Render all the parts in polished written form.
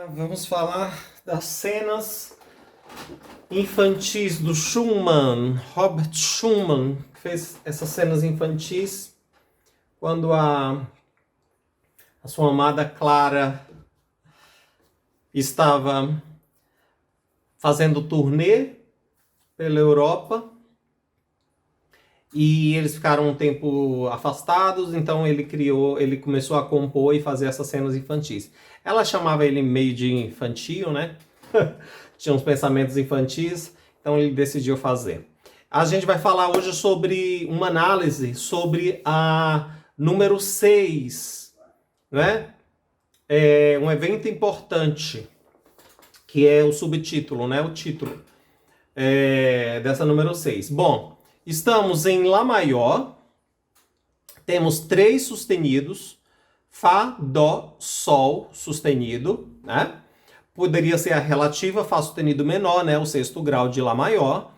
Vamos falar das cenas infantis do Schumann, Robert Schumann, que fez essas cenas infantis quando a sua amada Clara estava fazendo turnê pela Europa e eles ficaram um tempo afastados, então ele começou a compor e fazer essas cenas infantis. Ela chamava ele meio de infantil, né? Tinha uns pensamentos infantis, então ele decidiu fazer. A gente vai falar hoje sobre uma análise sobre a número 6, né? É um evento importante, que é o subtítulo, né? O título dessa número 6. Bom, estamos em Lá maior, temos 3 sustenidos, Fá, Dó, Sol sustenido, né? Poderia ser a relativa Fá sustenido menor, né? O 6º grau de Lá maior,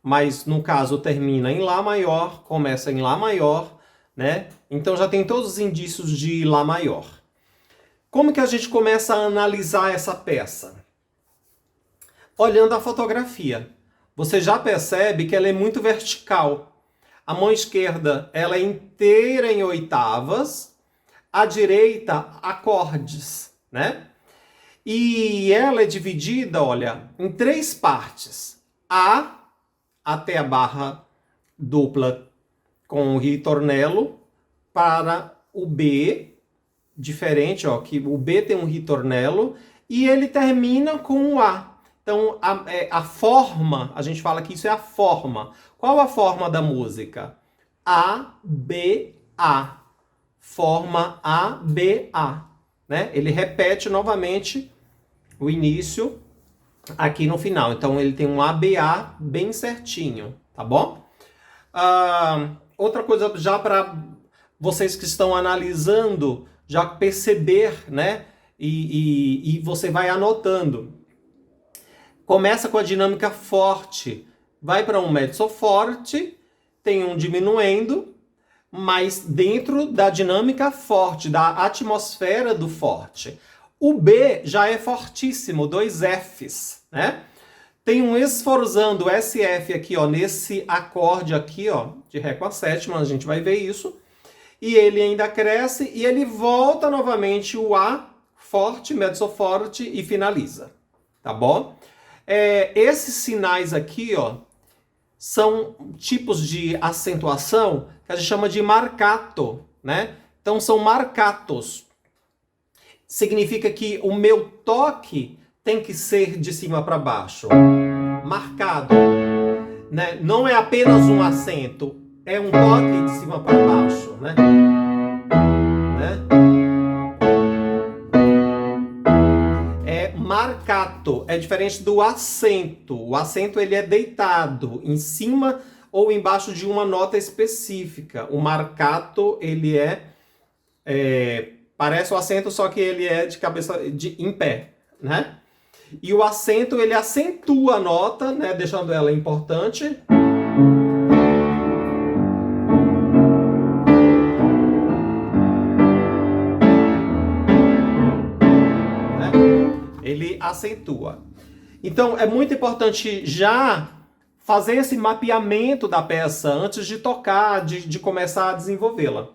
mas no caso termina em Lá maior, começa em Lá maior, né? Então já tem todos os indícios de Lá maior. Como que a gente começa a analisar essa peça? Olhando a fotografia. Você já percebe que ela é muito vertical. A mão esquerda ela é inteira em oitavas, a direita acordes, né? E ela é dividida, olha, em 3 partes. A até a barra dupla com o ritornello, para o B, diferente, ó, que o B tem um ritornello, e ele termina com o A. Então, a forma, a gente fala que isso é a forma. Qual a forma da música? A, B, A. Forma A, B, A. Né? Ele repete novamente o início aqui no final. Então, ele tem um A, B, A bem certinho, tá bom? Outra coisa, já para vocês que estão analisando, já perceber, né? E você vai anotando. Começa com a dinâmica forte, vai para um mezzo forte, tem um diminuendo, mas dentro da dinâmica forte, da atmosfera do forte. O B já é fortíssimo, 2 Fs, né? Tem um esforzando SF aqui, ó, nesse acorde aqui, ó, de Ré com a sétima, a gente vai ver isso. E ele ainda cresce e ele volta novamente o A forte, mezzo forte e finaliza, tá bom? Esses sinais aqui, ó, são tipos de acentuação que a gente chama de marcato, né? Então são marcatos. Significa que o meu toque tem que ser de cima para baixo, marcado, né? Não é apenas um acento, é um toque de cima para baixo, né? Marcato é diferente do acento. O acento ele é deitado em cima ou embaixo de uma nota específica. O marcato ele parece o acento, só que ele é de cabeça em pé, né? E o acento ele acentua a nota, né, deixando ela importante. Ele acentua. Então, é muito importante já fazer esse mapeamento da peça antes de tocar, de começar a desenvolvê-la.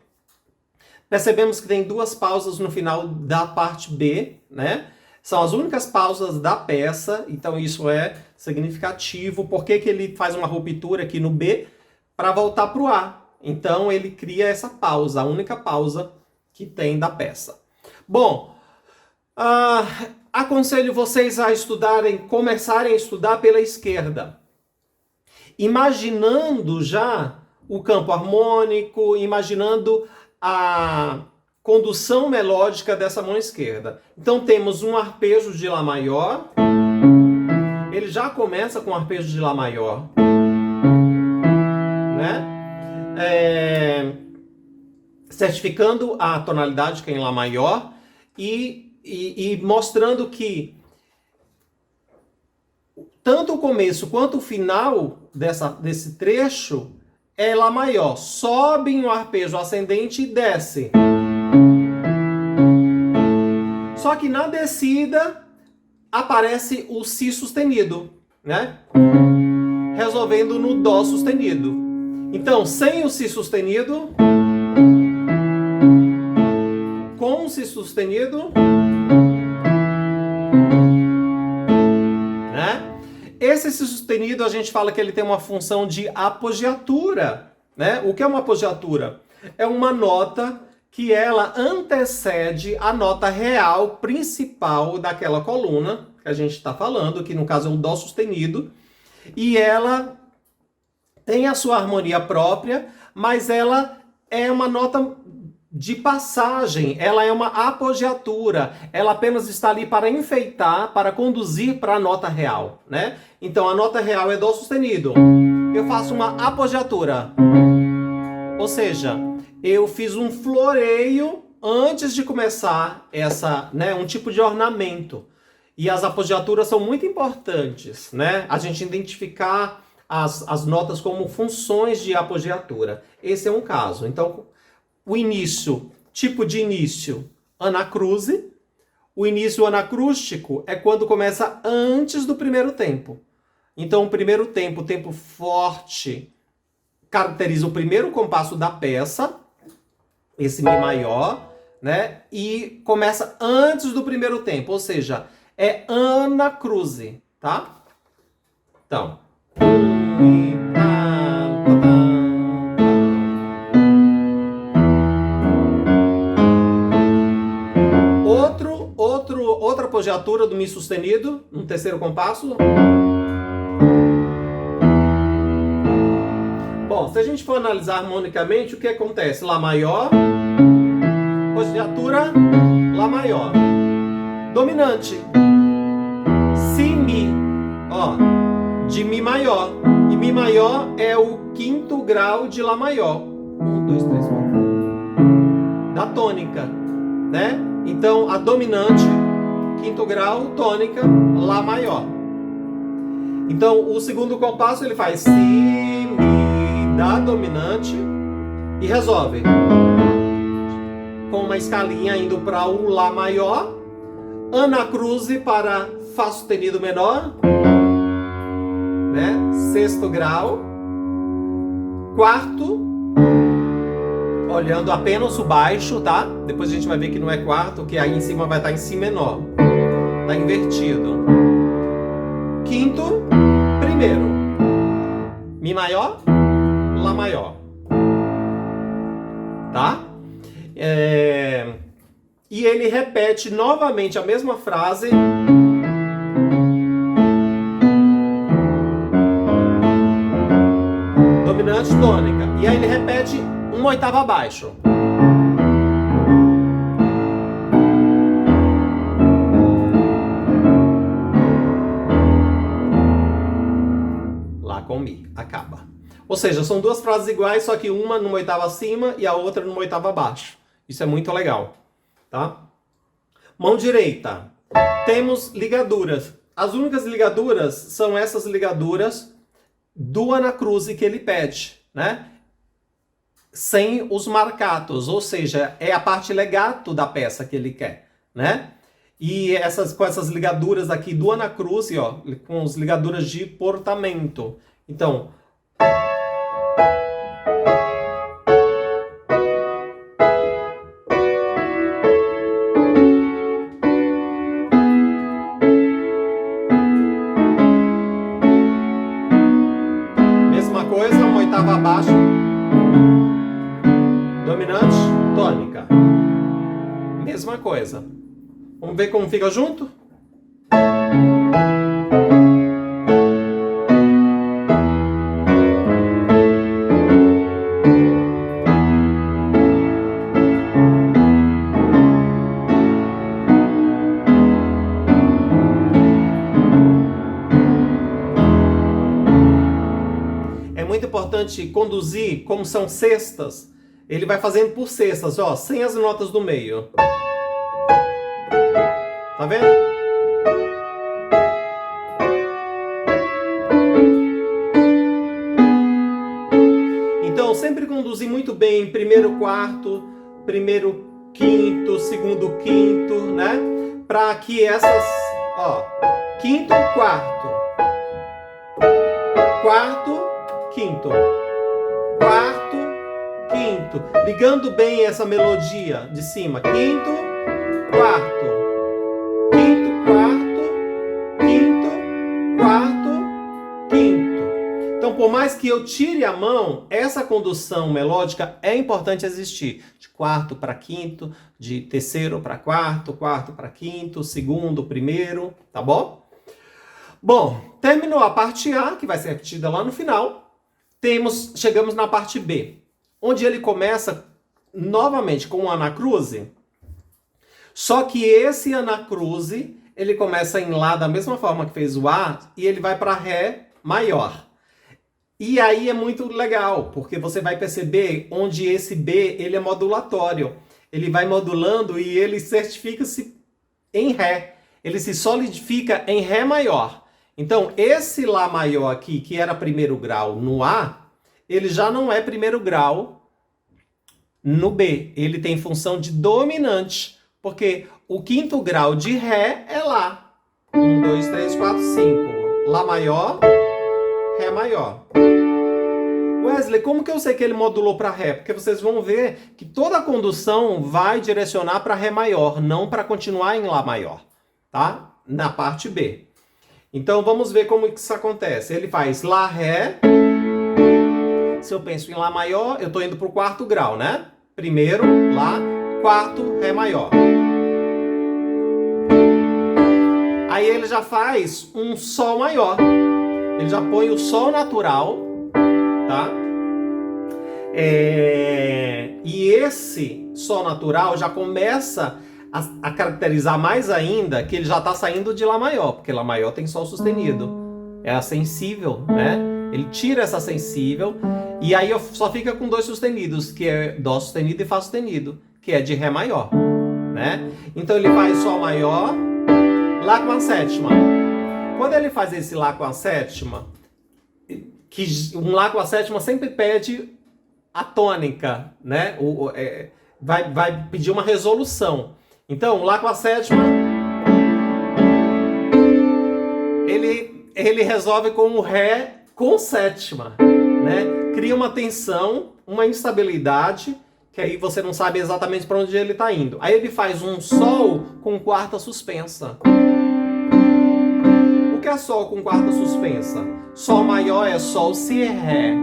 Percebemos que tem 2 pausas no final da parte B, né? São as únicas pausas da peça, então isso é significativo. Por que ele faz uma ruptura aqui no B? Para voltar para o A. Então, ele cria essa pausa, a única pausa que tem da peça. Bom, aconselho vocês a começarem a estudar pela esquerda. Imaginando já o campo harmônico, imaginando a condução melódica dessa mão esquerda. Então temos um arpejo de Lá maior. Ele já começa com um arpejo de Lá maior, né? Certificando a tonalidade que é em Lá maior e mostrando que tanto o começo quanto o final desse trecho é Lá maior. Sobe em um arpejo ascendente e desce. Só que na descida aparece o Si sustenido, né? Resolvendo no Dó sustenido. Então, sem o Si sustenido, com o Si sustenido, né? Esse Si sustenido a gente fala que ele tem uma função de apogiatura, né? O que é uma apogiatura? É uma nota que ela antecede a nota real principal daquela coluna que a gente está falando, que no caso é um Dó sustenido, e ela tem a sua harmonia própria, mas ela é uma nota de passagem, ela é uma apogiatura, ela apenas está ali para enfeitar, para conduzir para a nota real, né? Então a nota real é Dó sustenido, eu faço uma apogiatura, ou seja, eu fiz um floreio antes de começar essa, né, um tipo de ornamento. E as apogiaturas são muito importantes, né? A gente identificar as notas como funções de apogiatura. Esse é um caso. Então, o início, tipo de início, anacruse. O início anacrústico é quando começa antes do primeiro tempo. Então, o primeiro tempo, o tempo forte, caracteriza o primeiro compasso da peça, esse Mi maior, né? E começa antes do primeiro tempo, ou seja, é anacruse, tá? Então. Outra apogiatura do Mi sustenido, no terceiro compasso. Bom, se a gente for analisar harmonicamente, o que acontece? Lá maior, apogiatura, Lá maior. Dominante. Si, Mi. Ó, de Mi maior. E Mi maior é o quinto grau de Lá maior. 1, 2, 3, 4. Da tônica, né? Então, a dominante, quinto grau, tônica, Lá maior. Então, o segundo compasso ele faz Si, Mi, Dá dominante e resolve. Com uma escalinha indo para o Lá maior, anacruse para Fá sustenido menor, né? Sexto grau, quarto, olhando apenas o baixo, tá? Depois a gente vai ver que não é quarto, que aí em cima vai estar em Si menor, tá invertido. Quinto, primeiro, Mi maior, Lá maior, tá? E ele repete novamente a mesma frase dominante tônica. E aí ele repete uma oitava abaixo. Lá com Mi. Acaba. Ou seja, são duas frases iguais, só que uma numa oitava acima e a outra numa oitava abaixo. Isso é muito legal, tá? Mão direita. Temos ligaduras. As únicas ligaduras são essas ligaduras do anacruse que ele pede, né? Sem os marcatos, ou seja, é a parte legato da peça que ele quer, né? E com essas ligaduras aqui do anacruse, ó, com as ligaduras de portamento. Então, mesma coisa, uma oitava abaixo, dominante, tônica. Mesma coisa. Vamos ver como fica junto? É muito importante conduzir, como são sextas, ele vai fazendo por sextas, ó, sem as notas do meio. Tá vendo? Então, sempre conduzir muito bem primeiro quarto, primeiro quinto, segundo quinto, né? Para que Ó, quinto, quarto. Quarto, quinto. Quarto, quinto. Ligando bem essa melodia de cima. Quinto, quarto. Quinto, quarto. Quinto, quarto, quinto. Então, por mais que eu tire a mão, essa condução melódica é importante existir. De quarto para quinto, de terceiro para quarto, quarto para quinto, segundo, primeiro, tá bom? Bom, terminou a parte A, que vai ser repetida lá no final. Chegamos na parte B, onde ele começa novamente com o anacruze. Só que esse anacruze, ele começa em Lá da mesma forma que fez o A, e ele vai para Ré maior. E aí é muito legal, porque você vai perceber onde esse B ele é modulatório. Ele vai modulando e ele certifica-se em Ré. Ele se solidifica em Ré maior. Então, esse Lá maior aqui, que era primeiro grau no A, ele já não é primeiro grau no B. Ele tem função de dominante, porque o quinto grau de Ré é Lá. 1, 2, 3, 4, 5. Lá maior, Ré maior. Wesley, como que eu sei que ele modulou para Ré? Porque vocês vão ver que toda a condução vai direcionar para Ré maior, não para continuar em Lá maior, tá? Na parte B. Então vamos ver como isso acontece. Ele faz Lá, Ré. Se eu penso em Lá maior, eu estou indo para o quarto grau, né? Primeiro, Lá, quarto, Ré maior. Aí ele já faz um Sol maior. Ele já põe o Sol natural, tá? E esse Sol natural já começa a caracterizar mais ainda que ele já está saindo de Lá maior, porque Lá maior tem Sol sustenido. É a sensível, né? Ele tira essa sensível e aí só fica com dois sustenidos, que é Dó sustenido e Fá sustenido, que é de Ré maior, né? Então ele faz Sol maior, Lá com a sétima. Quando ele faz esse Lá com a sétima, que um Lá com a sétima sempre pede a tônica, né? Vai pedir uma resolução. Então, Lá com a sétima, ele resolve com o Ré com sétima, né? Cria uma tensão, uma instabilidade, que aí você não sabe exatamente para onde ele está indo. Aí ele faz um Sol com quarta suspensa. O que é Sol com quarta suspensa? Sol maior é Sol, Si, Ré.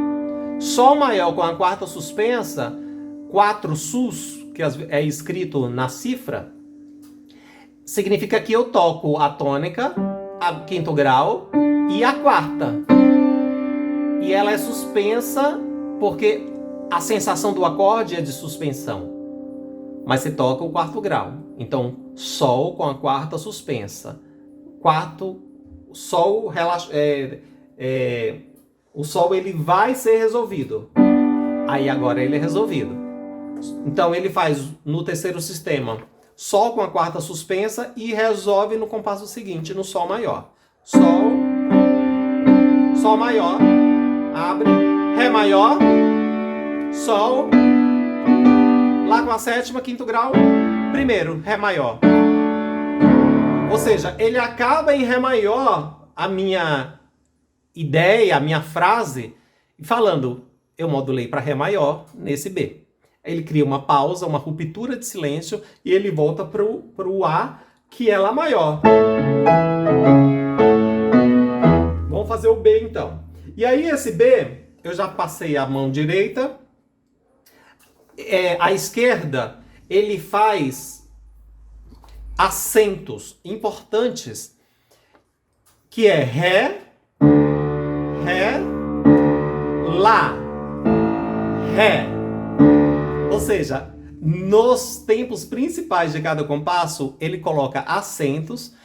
Sol maior com a quarta suspensa, 4 Sus, que é escrito na cifra, significa que eu toco a tônica, a quinto grau e a quarta. E ela é suspensa porque a sensação do acorde é de suspensão. Mas você toca o quarto grau. Então, Sol com a quarta suspensa. Quarto, Sol o Sol ele vai ser resolvido. Aí agora ele é resolvido. Então ele faz no terceiro sistema Sol com a quarta suspensa e resolve no compasso seguinte, no Sol maior. Sol, Sol maior, abre, Ré maior, Sol, Lá com a sétima, quinto grau, primeiro, Ré maior. Ou seja, ele acaba em Ré maior, a minha ideia, a minha frase, falando, eu modulei para Ré maior nesse B. Ele cria uma pausa, uma ruptura de silêncio e ele volta para o A, que é Lá maior. Vamos fazer o B então. E aí esse B, eu já passei a mão direita, a esquerda, ele faz acentos importantes, que é Ré, Ré, Lá, Ré. Ou seja, nos tempos principais de cada compasso, ele coloca acentos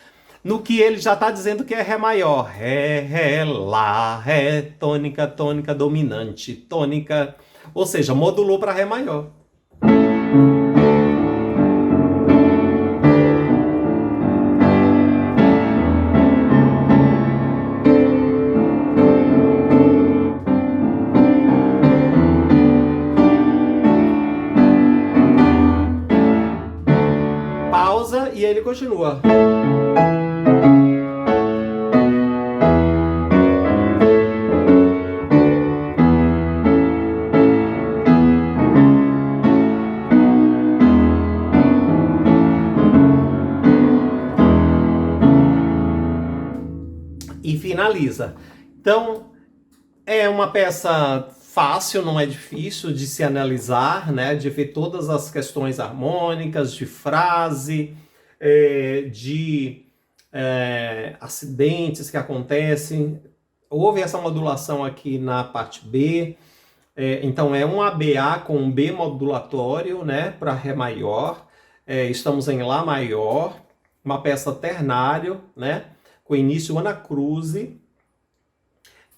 no que ele já está dizendo que é Ré maior. Ré, Ré, Lá, Ré, tônica, tônica dominante, tônica. Ou seja, modulou para Ré maior. Pausa e ele continua. analisa. Então, é uma peça fácil, não é difícil de se analisar, né? De ver todas as questões harmônicas, de frase, de acidentes que acontecem. Houve essa modulação aqui na parte B. Então é um ABA com um B modulatório, né? Para Ré maior. Estamos em Lá maior. Uma peça ternário, né? Com início anacruze.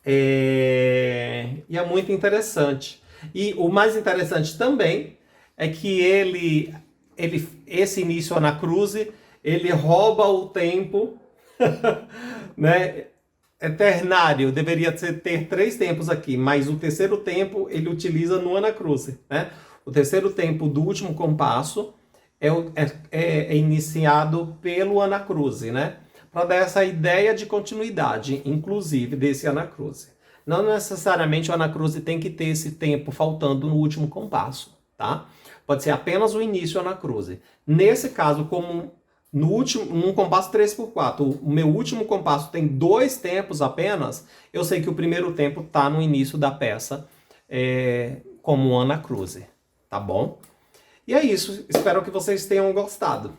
E é muito interessante. E o mais interessante também é que esse início anacruze, ele rouba o tempo, né? É ternário, deveria ter 3 tempos aqui, mas o terceiro tempo ele utiliza no anacruze, né? O terceiro tempo do último compasso é iniciado pelo anacruze, né? Para dar essa ideia de continuidade, inclusive, desse anacruze. Não necessariamente o anacruze tem que ter esse tempo faltando no último compasso, tá? Pode ser apenas o início anacruze. Nesse caso, como num compasso 3/4, o meu último compasso tem 2 tempos apenas, eu sei que o primeiro tempo está no início da peça, como um anacruze, tá bom? E é isso, espero que vocês tenham gostado.